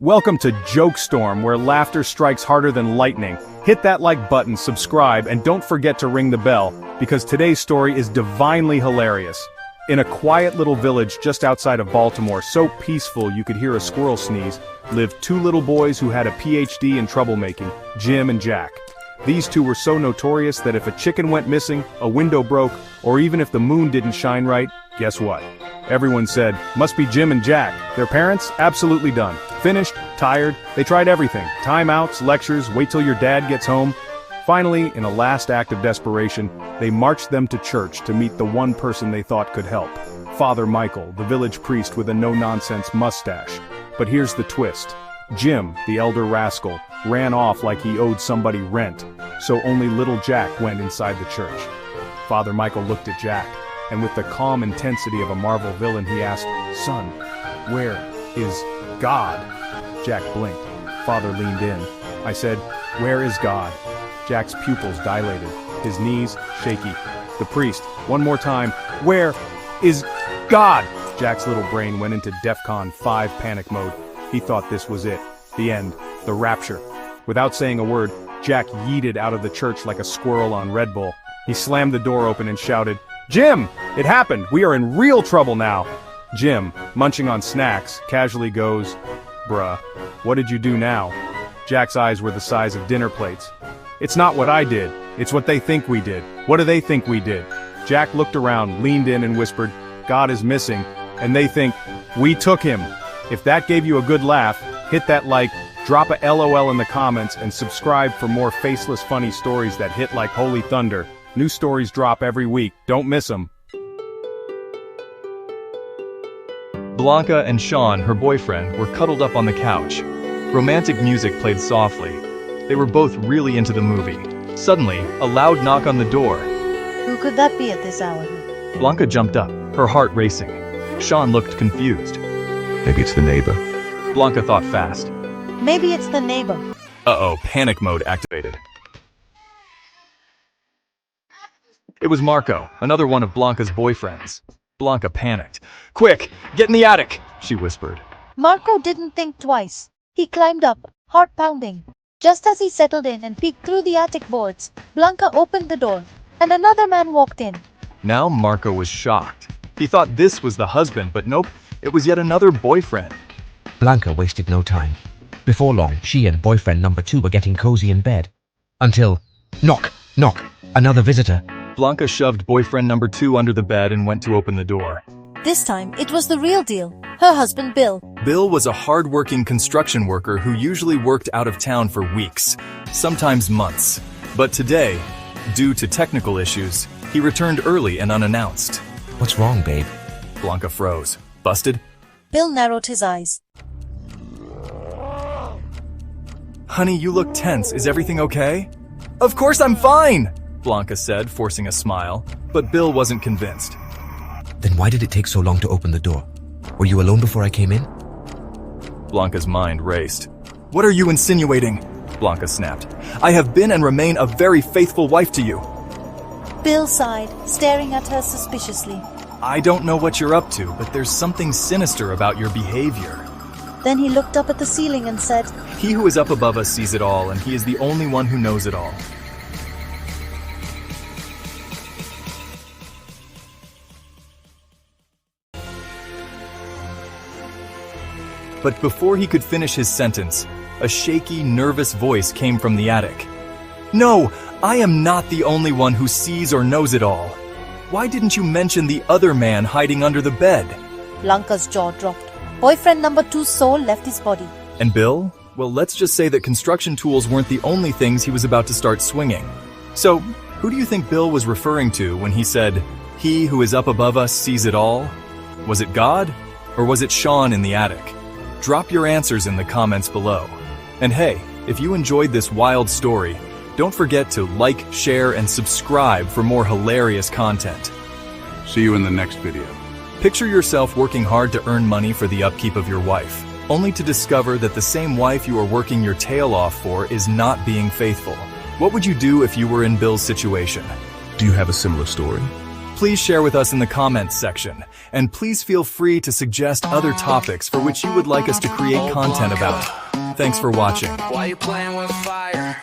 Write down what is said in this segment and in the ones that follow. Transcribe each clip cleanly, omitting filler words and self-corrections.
Welcome to JokeStorm, where laughter strikes harder than lightning. Hit that like button, subscribe, and don't forget to ring the bell, because today's story is divinely hilarious. In a quiet little village just outside of Baltimore, so peaceful you could hear a squirrel sneeze, lived two little boys who had a PhD in troublemaking, Jim and Jack. These two were so notorious that if a chicken went missing, a window broke, or even if the moon didn't shine right, guess what? Everyone said, must be Jim and Jack. Their parents? Absolutely done. Finished, tired, they tried everything. Timeouts, lectures, wait till your dad gets home. Finally, in a last act of desperation, they marched them to church to meet the one person they thought could help. Father Michael, the village priest with a no-nonsense mustache. But here's the twist. Jim, the elder rascal, ran off like he owed somebody rent, so only little Jack went inside the church. Father Michael looked at Jack, and with the calm intensity of a Marvel villain he asked, "Son, where is God?" Jack blinked. Father leaned in. I said, "Where is God?" Jack's pupils dilated, his knees shaky. The priest, one more time, "Where is God?" Jack's little brain went into DEFCON 5 panic mode. He thought this was it. The end. The rapture. Without saying a word, Jack yeeted out of the church like a squirrel on Red Bull. He slammed the door open and shouted, "Jim! It happened! We are in real trouble now!" Jim, munching on snacks, casually goes, "Bruh, what did you do now?" Jack's eyes were the size of dinner plates. "It's not what I did. It's what they think we did. What do they think we did?" Jack looked around, leaned in and whispered, "God is missing, and they think we took him." If that gave you a good laugh, hit that like, drop a LOL in the comments, and subscribe for more faceless funny stories that hit like holy thunder. New stories drop every week. Don't miss them. Blanca and Sean, her boyfriend, were cuddled up on the couch. Romantic music played softly. They were both really into the movie. Suddenly, a loud knock on the door. Who could that be at this hour? Blanca jumped up, her heart racing. Sean looked confused. Maybe it's the neighbor. Blanca thought fast. Maybe it's the neighbor. Uh-oh, panic mode activated. It was Marco, another one of Blanca's boyfriends. Blanca panicked. "Quick, get in the attic," she whispered. Marco didn't think twice. He climbed up, heart pounding. Just as he settled in and peeked through the attic boards, Blanca opened the door, and another man walked in. Now Marco was shocked. He thought this was the husband, but nope, it was yet another boyfriend. Blanca wasted no time. Before long, she and boyfriend number 2 were getting cozy in bed. Until, knock, knock, another visitor. Blanca shoved boyfriend number 2 under the bed and went to open the door. This time, it was the real deal. Her husband, Bill. Bill was a hard-working construction worker who usually worked out of town for weeks, sometimes months. But today, due to technical issues, he returned early and unannounced. What's wrong, babe? Blanca froze. Busted? Bill narrowed his eyes. "Honey, you look tense. Is everything okay?" "Of course I'm fine," Blanca said, forcing a smile. But Bill wasn't convinced. Then why did it take so long to open the door? Were you alone before I came in? Blanca's mind raced. "What are you insinuating?" Blanca snapped. "I have been and remain a very faithful wife to you." Bill sighed, staring at her suspiciously. "I don't know what you're up to, but there's something sinister about your behavior." Then he looked up at the ceiling and said, "He who is up above us sees it all, and he is the only one who knows it all." But before he could finish his sentence, a shaky, nervous voice came from the attic. "No, I am not the only one who sees or knows it all. Why didn't you mention the other man hiding under the bed?" Blanca's jaw dropped. Boyfriend number 2's soul left his body. And Bill? Well, let's just say that construction tools weren't the only things he was about to start swinging. So, who do you think Bill was referring to when he said, "He who is up above us sees it all"? Was it God? Or was it Sean in the attic? Drop your answers in the comments below. And hey, if you enjoyed this wild story, don't forget to like, share, and subscribe for more hilarious content. See you in the next video. Picture yourself working hard to earn money for the upkeep of your wife, only to discover that the same wife you are working your tail off for is not being faithful. What would you do if you were in Bill's situation? Do you have a similar story? Please share with us in the comments section. And please feel free to suggest other topics for which you would like us to create content about. Thanks for watching. Why you playing with fire?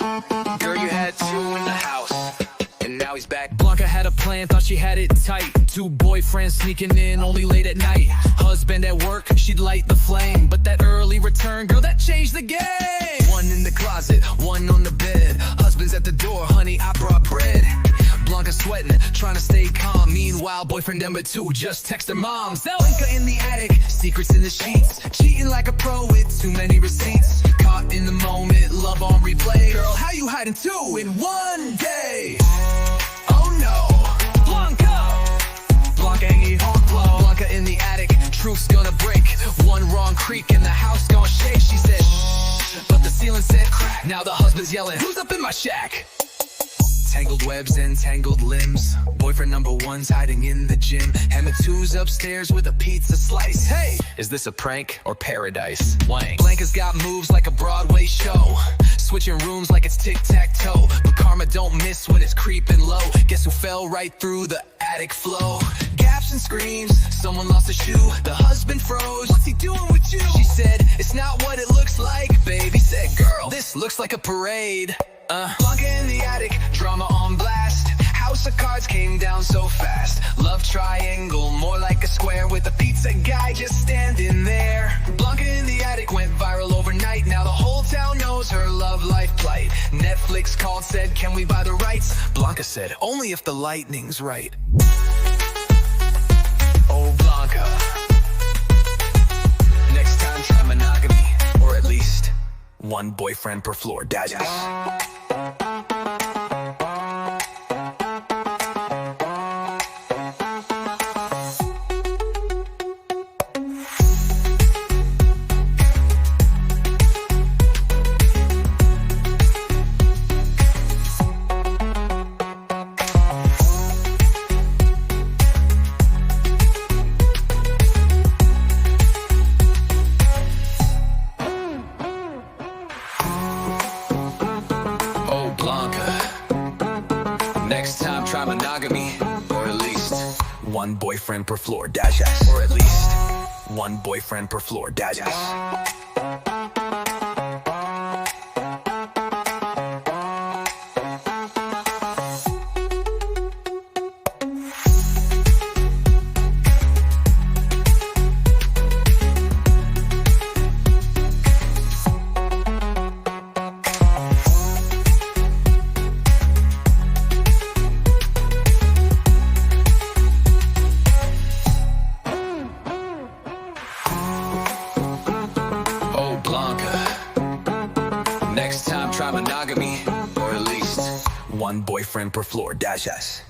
Girl, you had two in the house, and now he's back. Blanca had a plan, thought she had it tight. Two boyfriends sneaking in only late at night. Husband at work, she'd light the flame. But that early return, girl, that changed the game. One in the closet, one on the bed. Husband's at the door, honey, I brought bread. Blanca sweating, trying to stay calm. Meanwhile, boyfriend number two just texted mom. Blanca in the attic, secrets in the sheets. Cheating like a pro with too many receipts. Caught in the moment, love on replay. Girl, how you hiding two in one day? Oh no, Blanca ain't home flow. Blanca in the attic, truth's gonna break. One wrong creak and the house gonna shake. She said, shh, but the ceiling said crack. Now the husband's yelling, who's up in my shack? Tangled webs and tangled limbs. Boyfriend number one's hiding in the gym. Hammer two's upstairs with a pizza slice. Hey, is this a prank or paradise? Wang. Blanca's got moves like a Broadway show. Switching rooms like it's tic-tac-toe. But karma don't miss when it's creeping low. Guess who fell right through the attic flow? Gaps and screams, someone lost a shoe. The husband froze, what's he doing with you? She said, it's not what it looks like, baby. Said, girl, this looks like a parade. Blanca in the attic, drama on blast. House of cards came down so fast. Love triangle, more like a square with a pizza guy just standing there. Blanca in the attic went viral overnight. Now the whole town knows her love life plight. Netflix called, said, can we buy the rights? Blanca said, only if the lightning's right. Oh, Blanca. Next time try monogamy, or at least one boyfriend per floor. Dajas. Next time try monogamy, or at least one boyfriend per floor. Dajas. Or at least one boyfriend per floor. Dajas. Next time try monogamy, or at least one boyfriend per floor. Dash us.